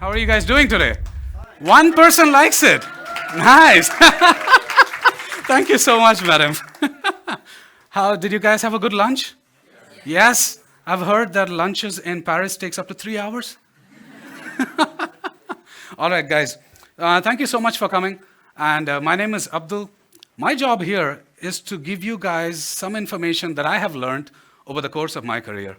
How are you guys doing today? One person likes it. Nice. Thank you so much, madam. How did you guys have a good lunch? Yes. I've heard that lunches in Paris takes up to 3 hours. All right, guys. Thank you so much for coming. And my name is Abdul. My job here is to give you guys some information that I have learned over the course of my career.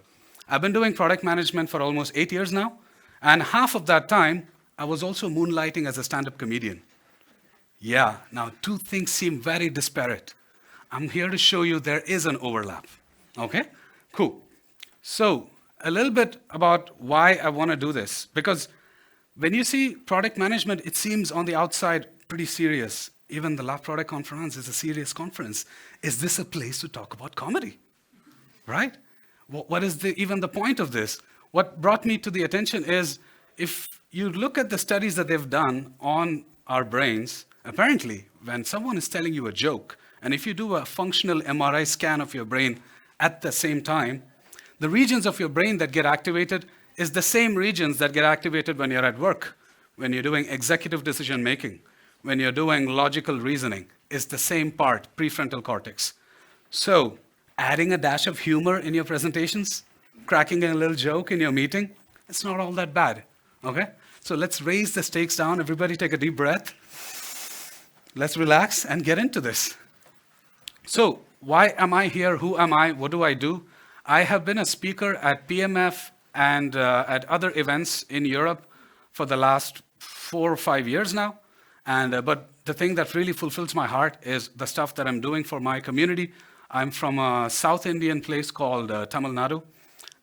I've been doing product management for almost 8 years now, and half of that time, I was also moonlighting as a stand-up comedian. Yeah, now two things seem very disparate. I'm here to show you there is an overlap. Okay? Cool. So, a little bit about why I want to do this. Because when you see product management, it seems on the outside pretty serious. Even the Lab Product Conference is a serious conference. Is this a place to talk about comedy? Right? What is even the point of this? What brought me to the attention is, if you look at the studies that they've done on our brains, apparently, when someone is telling you a joke, and if you do a functional MRI scan of your brain at the same time, the regions of your brain that get activated is the same regions that get activated when you're at work, when you're doing executive decision making, when you're doing logical reasoning. It's the same part, prefrontal cortex. So, adding a dash of humor in your presentations, cracking a little joke in your meeting, it's not all that bad, okay? So let's raise the stakes down. Everybody take a deep breath. Let's relax and get into this. So why am I here? Who am I? What do I do? I have been a speaker at PMF and at other events in Europe for the last 4 or 5 years now. But the thing that really fulfills my heart is the stuff that I'm doing for my community. I'm from a South Indian place called Tamil Nadu.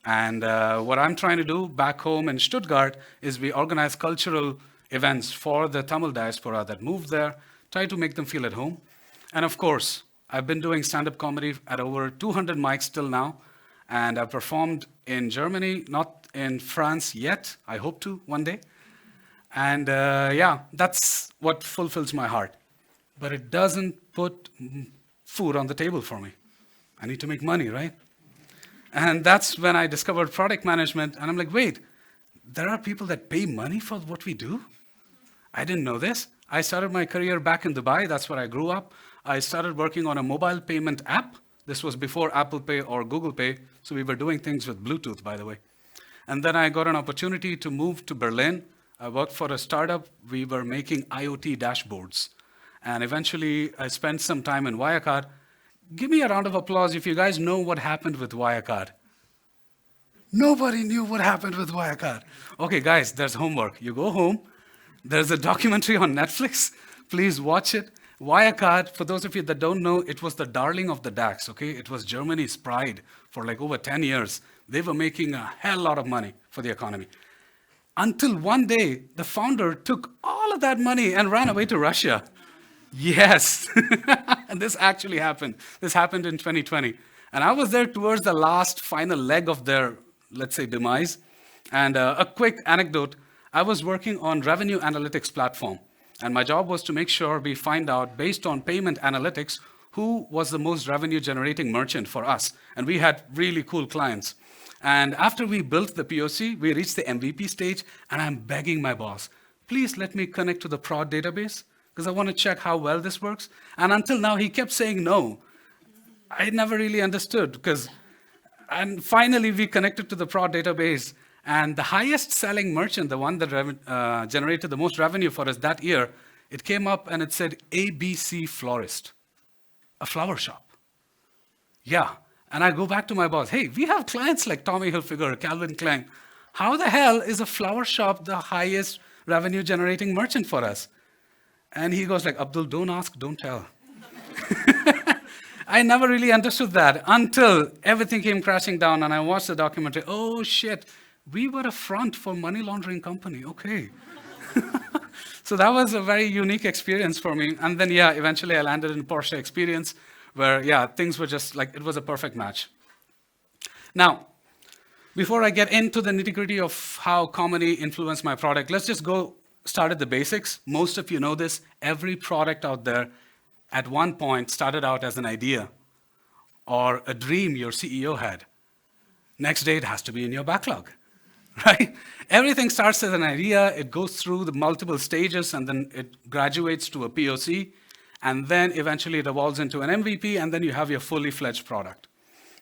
And what I'm trying to do back home in Stuttgart is we organize cultural events for the Tamil diaspora that moved there, try to make them feel at home. And of course, I've been doing stand-up comedy at over 200 mics till now. And I've performed in Germany, not in France yet. I hope to one day. And yeah, that's what fulfills my heart. But it doesn't put food on the table for me. I need to make money, right? And that's when I discovered product management. And I'm like, wait, there are people that pay money for what we do? I didn't know this. I started my career back in Dubai. That's where I grew up. I started working on a mobile payment app. This was before Apple Pay or Google Pay. So we were doing things with Bluetooth, by the way. And then I got an opportunity to move to Berlin. I worked for a startup. We were making IoT dashboards. And eventually, I spent some time in Wirecard. Give me a round of applause if you guys know what happened with Wirecard. Nobody knew what happened with Wirecard. Okay, guys, there's homework. You go home. There's a documentary on Netflix. Please watch it. Wirecard, for those of you that don't know, it was the darling of the DAX, okay? It was Germany's pride for like over 10 years. They were making a hell lot of money for the economy. Until one day, the founder took all of that money and ran away to Russia. Yes, and this actually happened. This happened in 2020. And I was there towards the last final leg of their, let's say, demise. And a quick anecdote, I was working on revenue analytics platform. And my job was to make sure we find out, based on payment analytics, who was the most revenue generating merchant for us. And we had really cool clients. And after we built the POC, we reached the MVP stage, and I'm begging my boss, please let me connect to the prod database, because I want to check how well this works. And until now, he kept saying no. I never really understood, and finally, we connected to the prod database, and the highest selling merchant, the one that generated the most revenue for us that year, it came up and it said ABC Florist, a flower shop. Yeah. And I go back to my boss, hey, we have clients like Tommy Hilfiger, Calvin Klein. How the hell is a flower shop the highest revenue generating merchant for us? And he goes like, Abdul, don't ask, don't tell. I never really understood that until everything came crashing down and I watched the documentary. Oh shit, we were a front for money laundering company, okay. So that was a very unique experience for me. And then yeah, eventually I landed in Porsche Experience, where, yeah, things were just like, it was a perfect match. Now, before I get into the nitty-gritty of how comedy influenced my product, let's just go start at the basics. Most of you know this. Every product out there at one point started out as an idea or a dream your CEO had. Next day, it has to be in your backlog. right? Everything starts as an idea, it goes through the multiple stages, and then it graduates to a POC, and then eventually it evolves into an MVP, and then you have your fully fledged product.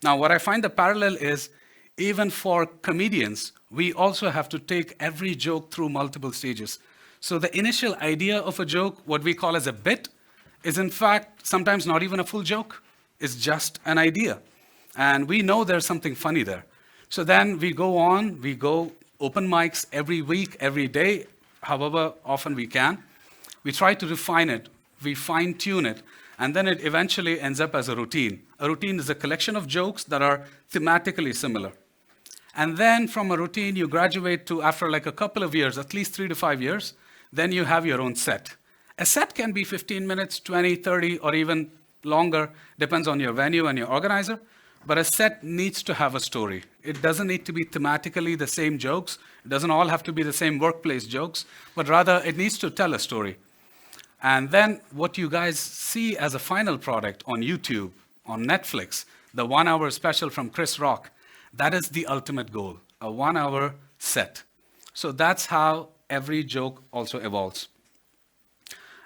Now, what I find the parallel is, even for comedians, we also have to take every joke through multiple stages. So the initial idea of a joke, what we call as a bit, is in fact sometimes not even a full joke. It's just an idea. And we know there's something funny there. So then we go on, we go open mics every week, every day, however often we can. We try to refine it, we fine tune it, and then it eventually ends up as a routine. A routine is a collection of jokes that are thematically similar. And then from a routine, you graduate to, after like a couple of years, at least 3 to 5 years, then you have your own set. A set can be 15 minutes, 20, 30, or even longer, depends on your venue and your organizer. But a set needs to have a story. It doesn't need to be thematically the same jokes. It doesn't all have to be the same workplace jokes, but rather it needs to tell a story. And then what you guys see as a final product on YouTube, on Netflix, the 1 hour special from Chris Rock, that is the ultimate goal, a 1 hour set. So that's how every joke also evolves.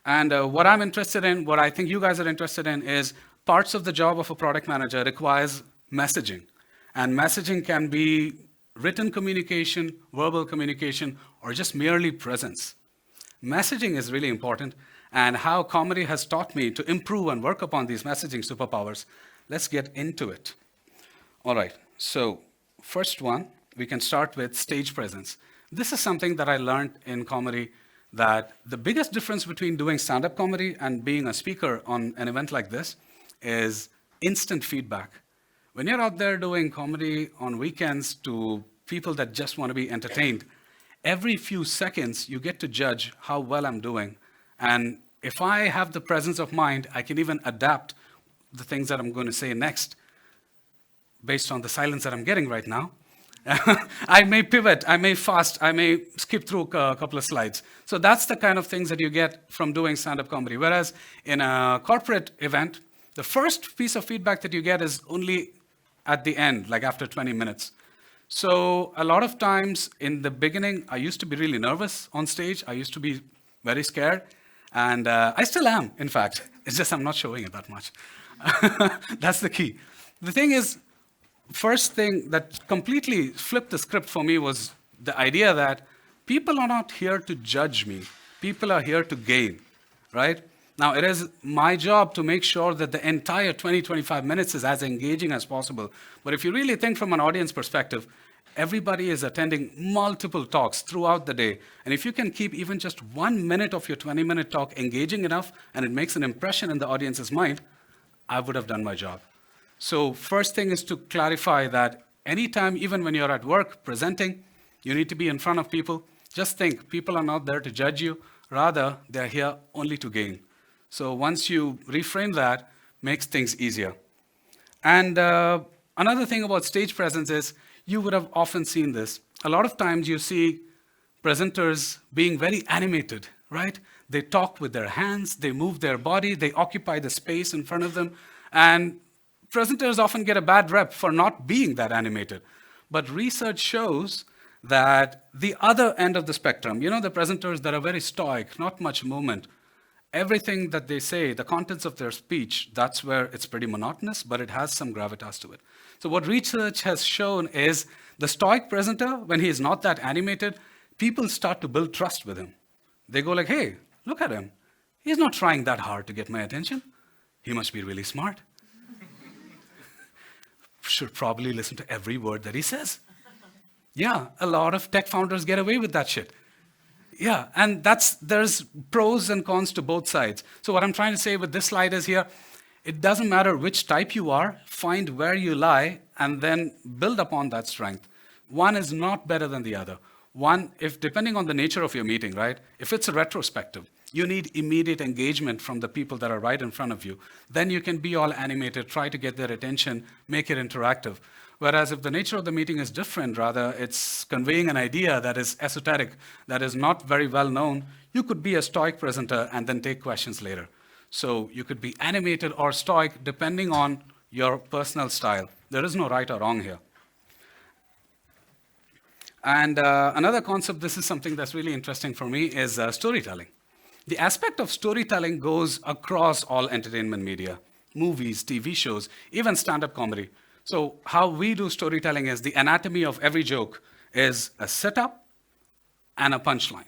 And what I'm interested in, what I think you guys are interested in, is parts of the job of a product manager requires messaging. And messaging can be written communication, verbal communication, or just merely presence. Messaging is really important, and how comedy has taught me to improve and work upon these messaging superpowers. Let's get into it. All right, so first one, we can start with stage presence. This is something that I learned in comedy, that the biggest difference between doing stand-up comedy and being a speaker on an event like this is instant feedback. When you're out there doing comedy on weekends to people that just want to be entertained, every few seconds you get to judge how well I'm doing. And if I have the presence of mind, I can even adapt the things that I'm going to say next based on the silence that I'm getting right now. I may pivot, I may fast, I may skip through a couple of slides. So that's the kind of things that you get from doing stand-up comedy. Whereas in a corporate event, the first piece of feedback that you get is only at the end, like after 20 minutes. So a lot of times in the beginning, I used to be really nervous on stage. I used to be very scared. And I still am, in fact. It's just I'm not showing it that much. That's the key. The thing is, first thing that completely flipped the script for me was the idea that people are not here to judge me. People are here to gain, right? Now, it is my job to make sure that the entire 20, 25 minutes is as engaging as possible. But if you really think from an audience perspective, everybody is attending multiple talks throughout the day. And if you can keep even just 1 minute of your 20-minute talk engaging enough and it makes an impression in the audience's mind, I would have done my job. So first thing is to clarify that anytime, even when you're at work presenting, you need to be in front of people. Just think, people are not there to judge you. Rather, they're here only to gain. So once you reframe that, makes things easier. And another thing about stage presence is, you would have often seen this. A lot of times you see presenters being very animated, right? They talk with their hands, they move their body, they occupy the space in front of them. And presenters often get a bad rep for not being that animated. But research shows that the other end of the spectrum, you know, the presenters that are very stoic, not much movement, everything that they say, the contents of their speech, that's where it's pretty monotonous, but it has some gravitas to it. So what research has shown is the stoic presenter, when he is not that animated, people start to build trust with him. They go like, hey, look at him. He's not trying that hard to get my attention. He must be really smart. Should probably listen to every word that he says. Yeah, a lot of tech founders get away with that shit. Yeah, and there's pros and cons to both sides. So what I'm trying to say with this slide is here, it doesn't matter which type you are, find where you lie, and then build upon that strength. One is not better than the other. One, if depending on the nature of your meeting, right? If it's a retrospective, you need immediate engagement from the people that are right in front of you. Then you can be all animated, try to get their attention, make it interactive. Whereas if the nature of the meeting is different, rather it's conveying an idea that is esoteric, that is not very well known, you could be a stoic presenter and then take questions later. So you could be animated or stoic depending on your personal style. There is no right or wrong here. And another concept, this is something that's really interesting for me, is storytelling. The aspect of storytelling goes across all entertainment media, movies, TV shows, even stand-up comedy. So how we do storytelling is the anatomy of every joke is a setup and a punchline.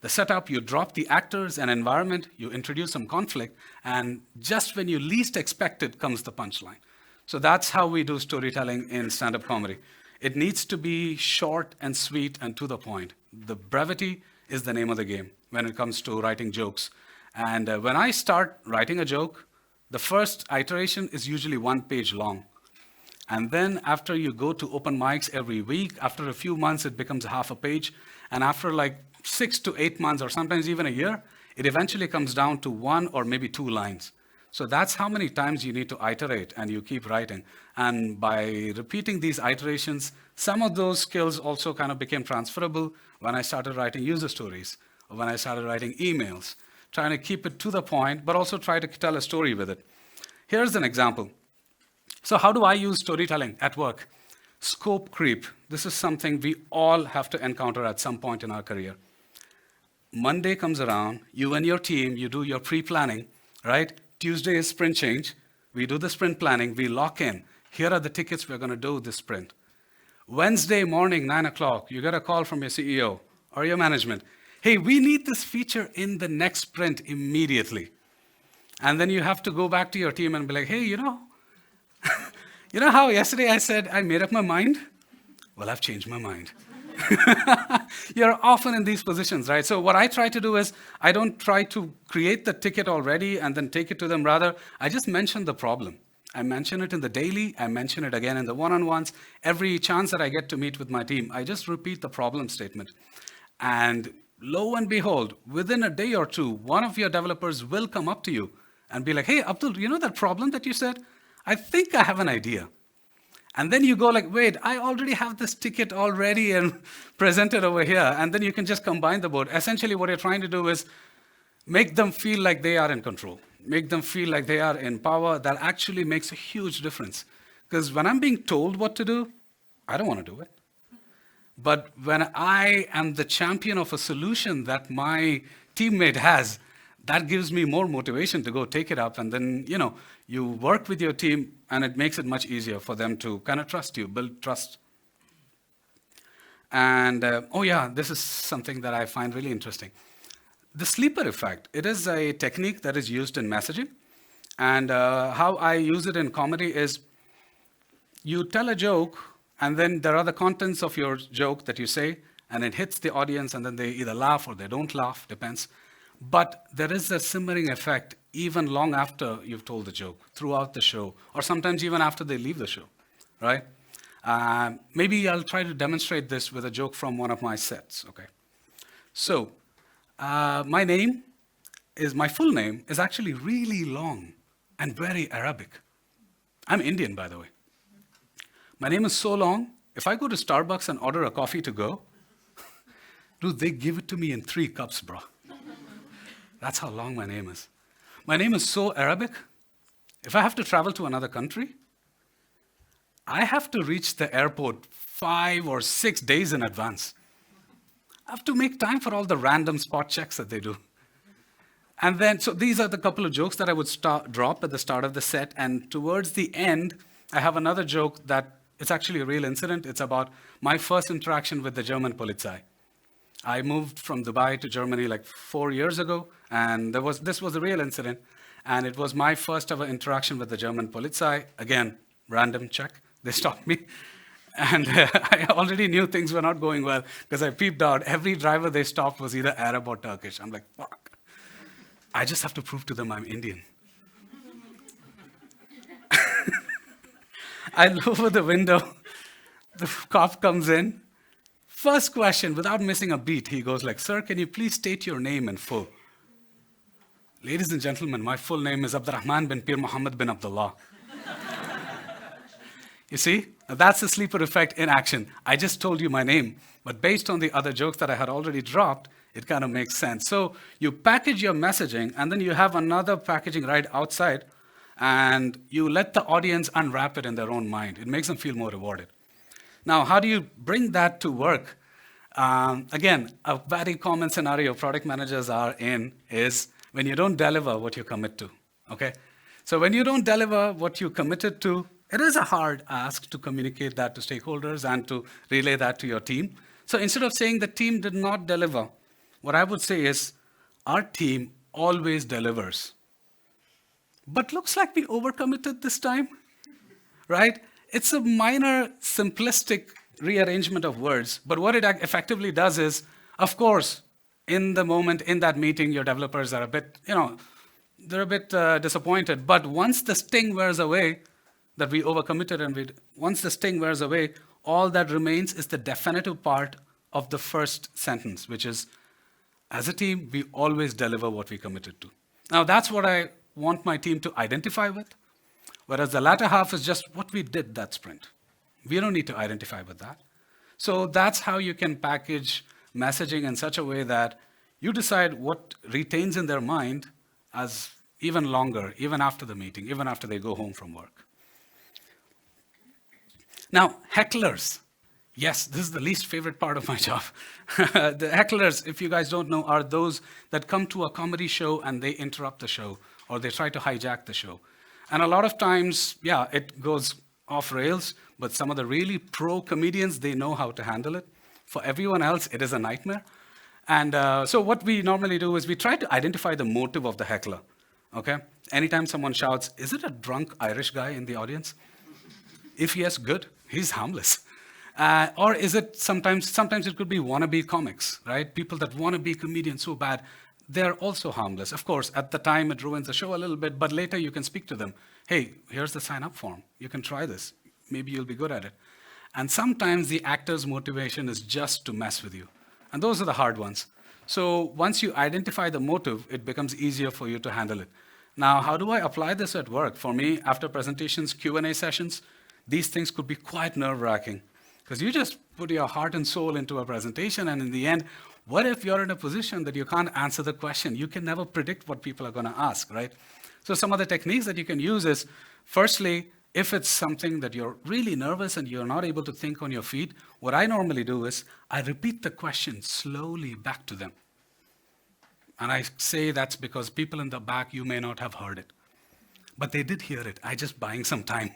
The setup, you drop the actors and environment, you introduce some conflict, and just when you least expect it comes the punchline. So that's how we do storytelling in stand-up comedy. It needs to be short and sweet and to the point. The brevity is the name of the game when it comes to writing jokes. And when I start writing a joke, the first iteration is usually 1 page long. And then after you go to open mics every week, after a few months, it becomes half a page. And after like 6 to 8 months, or sometimes even a year, it eventually comes down to 1 or maybe 2 lines. So that's how many times you need to iterate, and you keep writing. And by repeating these iterations, some of those skills also kind of became transferable when I started writing user stories, or when I started writing emails, trying to keep it to the point, but also try to tell a story with it. Here's an example. So how do I use storytelling at work? Scope creep. This is something we all have to encounter at some point in our career. Monday comes around, you and your team, you do your pre-planning, right? Tuesday is sprint change. We do the sprint planning, we lock in. Here are the tickets we're going to do this sprint. Wednesday morning, 9 o'clock, you get a call from your CEO or your management. Hey, we need this feature in the next sprint immediately. And then you have to go back to your team and be like, hey, you know how yesterday I said I made up my mind? Well, I've changed my mind. You're often in these positions, right? So what I try to do is I don't try to create the ticket already and then take it to them. Rather, I just mention the problem. I mention it in the daily. I mention it again in the one-on-ones. Every chance that I get to meet with my team, I just repeat the problem statement. And lo and behold, within a day or two, one of your developers will come up to you and be like, hey, Abdul, you know that problem that you said? I think I have an idea. And then you go like, wait, I already have this ticket already and presented over here. And then you can just combine the board. Essentially, what you're trying to do is make them feel like they are in control. Make them feel like they are in power. That actually makes a huge difference. Because when I'm being told what to do, I don't want to do it. But when I am the champion of a solution that my teammate has, that gives me more motivation to go take it up. And then, you work with your team, and it makes it much easier for them to kind of trust you, build trust. And, this is something that I find really interesting. The sleeper effect, it is a technique that is used in messaging. And how I use it in comedy is you tell a joke, and then there are the contents of your joke that you say, and it hits the audience, and then they either laugh or they don't laugh, depends. But there is a simmering effect even long after you've told the joke, throughout the show, or sometimes even after they leave the show, right? Maybe I'll try to demonstrate this with a joke from one of my sets, okay? So, my full name is actually really long and very Arabic. I'm Indian, by the way. My name is so long, if I go to Starbucks and order a coffee to go, dude, they give it to me in 3 cups, bro. That's how long my name is. My name is so Arabic, if I have to travel to another country, I have to reach the airport 5 or 6 days in advance. I have to make time for all the random spot checks that they do. And then, so these are the couple of jokes that I would drop at the start of the set. And towards the end, I have another joke that it's actually a real incident. It's about my first interaction with the German Polizei. I moved from Dubai to Germany like 4 years ago, and this was a real incident, and it was my first ever interaction with the German Polizei. Again, random check, they stopped me, and I already knew things were not going well because I peeped out. Every driver they stopped was either Arab or Turkish. I'm like, fuck, I just have to prove to them I'm Indian. I lower the window, the cop comes in. First question, without missing a beat, he goes like, sir, can you please state your name in full? Ladies and gentlemen, my full name is Abdul Rahman bin Pir Muhammad bin Abdullah. You see, now that's the sleeper effect in action. I just told you my name, but based on the other jokes that I had already dropped, it kind of makes sense. So you package your messaging, and then you have another packaging right outside, and you let the audience unwrap it in their own mind. It makes them feel more rewarded. Now, how do you bring that to work? Again, a very common scenario product managers are in is when you don't deliver what you commit to. Okay? So when you don't deliver what you committed to, it is a hard ask to communicate that to stakeholders and to relay that to your team. So instead of saying the team did not deliver, what I would say is our team always delivers. But looks like we overcommitted this time, right? It's a minor, simplistic rearrangement of words, but what it effectively does is, of course, in the moment, in that meeting, your developers are a bit, they're a bit disappointed. But once the sting wears away, that we overcommitted, and once the sting wears away, all that remains is the definitive part of the first sentence, which is, as a team, we always deliver what we committed to. Now, that's what I want my team to identify with, whereas the latter half is just what we did that sprint. We don't need to identify with that. So that's how you can package messaging in such a way that you decide what retains in their mind as even longer, even after the meeting, even after they go home from work. Now, hecklers. Yes, this is the least favorite part of my job. The hecklers, if you guys don't know, are those that come to a comedy show and they interrupt the show, or they try to hijack the show. And a lot of times, yeah, it goes off rails, but some of the really pro comedians, they know how to handle it. For everyone else, it is a nightmare. And so what we normally do is we try to identify the motive of the heckler, okay? Anytime someone shouts, is it a drunk Irish guy in the audience? If yes, good, he's harmless. Or is it sometimes it could be wannabe comics, right? People that want to be comedians so bad, they're also harmless. Of course, at the time it ruins the show a little bit, but later you can speak to them. Hey, here's the sign-up form. You can try this. Maybe you'll be good at it. And sometimes the actor's motivation is just to mess with you. And those are the hard ones. So once you identify the motive, it becomes easier for you to handle it. Now, how do I apply this at work? For me, after presentations, Q&A sessions, these things could be quite nerve-wracking. Because you just put your heart and soul into a presentation, and in the end, what if you're in a position that you can't answer the question? You can never predict what people are going to ask, right? So some of the techniques that you can use is, firstly, if it's something that you're really nervous and you're not able to think on your feet, what I normally do is I repeat the question slowly back to them. And I say that's because people in the back, you may not have heard it. But they did hear it. I just buying some time.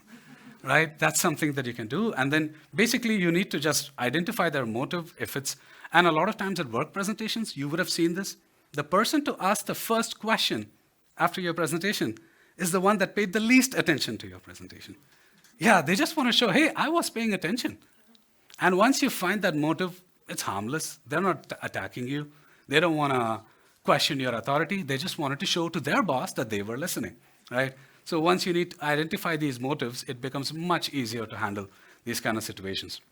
Right? That's something that you can do. And then basically you need to just identify their motive if it's, and a lot of times at work presentations, you would have seen this. The person to ask the first question after your presentation is the one that paid the least attention to your presentation. Yeah, they just want to show, hey, I was paying attention. And once you find that motive, it's harmless. They're not attacking you. They don't want to question your authority. They just wanted to show to their boss that they were listening, right? So once you need to identify these motives, it becomes much easier to handle these kind of situations.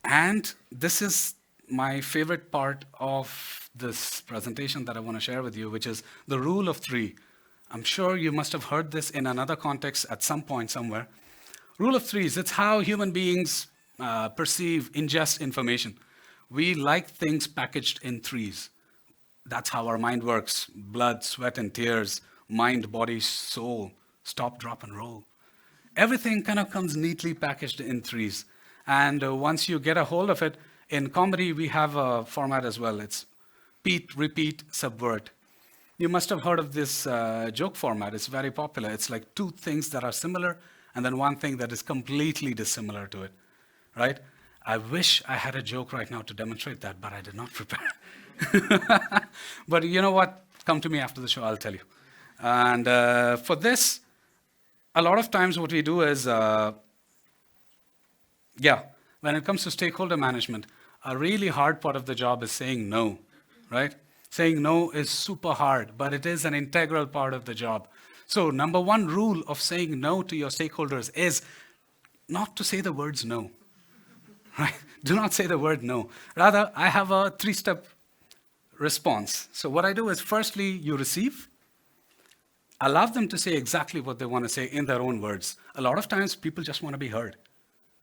And this is my favorite part of this presentation that I want to share with you, which is the rule of 3. I'm sure you must have heard this in another context at some point somewhere. Rule of 3s, it's how human beings perceive, ingest information. We like things packaged in 3s. That's how our mind works. Blood, sweat, and tears. Mind, body, soul, stop, drop, and roll. Everything kind of comes neatly packaged in 3s. And once you get a hold of it, in comedy, we have a format as well. It's repeat, repeat, subvert. You must have heard of this joke format. It's very popular. It's like 2 things that are similar, and then 1 thing that is completely dissimilar to it, right? I wish I had a joke right now to demonstrate that, but I did not prepare. But you know what? Come to me after the show, I'll tell you. And for this, a lot of times what we do is, when it comes to stakeholder management, a really hard part of the job is saying no, right? Saying no is super hard, but it is an integral part of the job. So number 1 rule of saying no to your stakeholders is not to say the words no, right? Do not say the word no. Rather, I have a 3-step response. So what I do is, firstly, you receive. Allow them to say exactly what they want to say in their own words. A lot of times, people just want to be heard.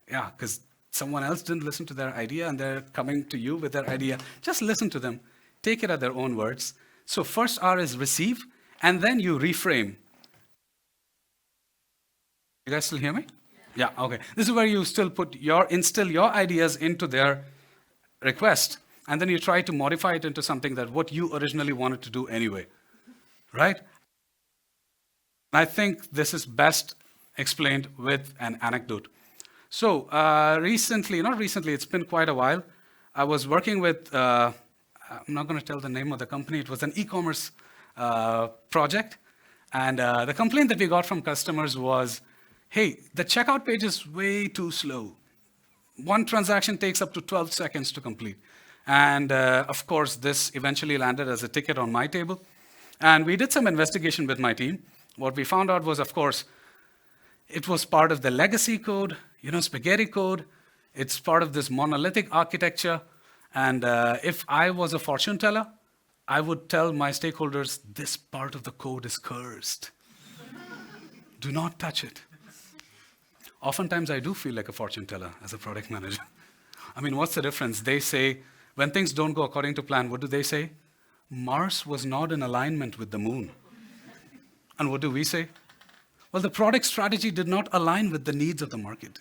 Yeah, because someone else didn't listen to their idea and they're coming to you with their idea. Just listen to them. Take it at their own words. So first R is receive, and then you reframe. You guys still hear me? Yeah, okay. This is where you still instill your ideas into their request, and then you try to modify it into something that what you originally wanted to do anyway, right? I think this is best explained with an anecdote. So recently, not recently, it's been quite a while. I was working with, I'm not going to tell the name of the company. It was an e-commerce project. And the complaint that we got from customers was, hey, the checkout page is way too slow. One transaction takes up to 12 seconds to complete. And of course, this eventually landed as a ticket on my table. And we did some investigation with my team. What we found out was, of course, it was part of the legacy code, spaghetti code. It's part of this monolithic architecture. And if I was a fortune teller, I would tell my stakeholders, this part of the code is cursed. Do not touch it. Oftentimes, I do feel like a fortune teller as a product manager. I mean, what's the difference? They say, when things don't go according to plan, what do they say? Mars was not in alignment with the moon. And what do we say? Well, the product strategy did not align with the needs of the market.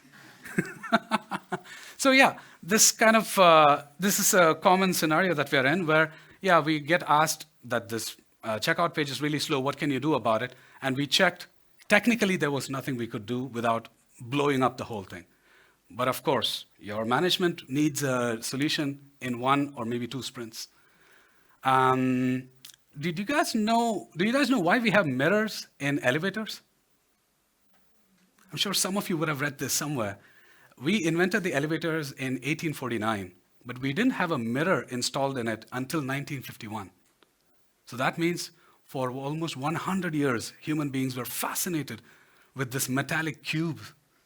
So yeah, this is a common scenario that we are in where, yeah, we get asked that this checkout page is really slow. What can you do about it? And we checked. Technically, there was nothing we could do without blowing up the whole thing. But of course, your management needs a solution in 1 or maybe 2 sprints. Do you guys know why we have mirrors in elevators? I'm sure some of you would have read this somewhere. We invented the elevators in 1849, but we didn't have a mirror installed in it until 1951. So that means for almost 100 years, human beings were fascinated with this metallic cube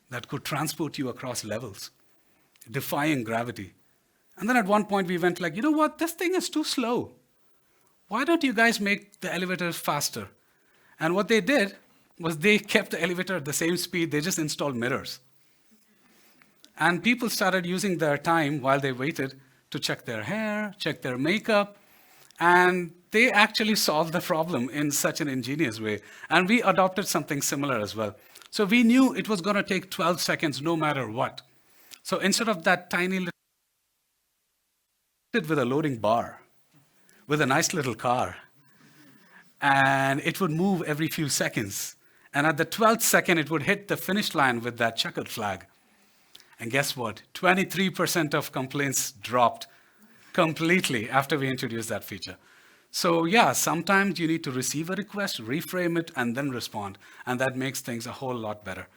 that could transport you across levels, defying gravity. And then at one point we went like, you know what, this thing is too slow. Why don't you guys make the elevators faster? And what they did was they kept the elevator at the same speed, they just installed mirrors. And people started using their time while they waited to check their hair, check their makeup, and they actually solved the problem in such an ingenious way. And we adopted something similar as well. So we knew it was going to take 12 seconds no matter what. So instead of that tiny little with a loading bar, with a nice little car, and it would move every few seconds. And at the 12th second, it would hit the finish line with that checkered flag. And guess what? 23% of complaints dropped completely after we introduced that feature. So yeah, sometimes you need to receive a request, reframe it, and then respond. And that makes things a whole lot better.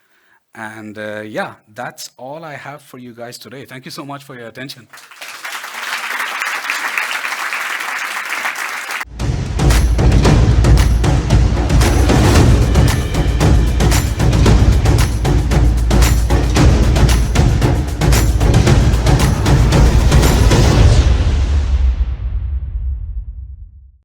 And yeah, that's all I have for you guys today. Thank you so much for your attention.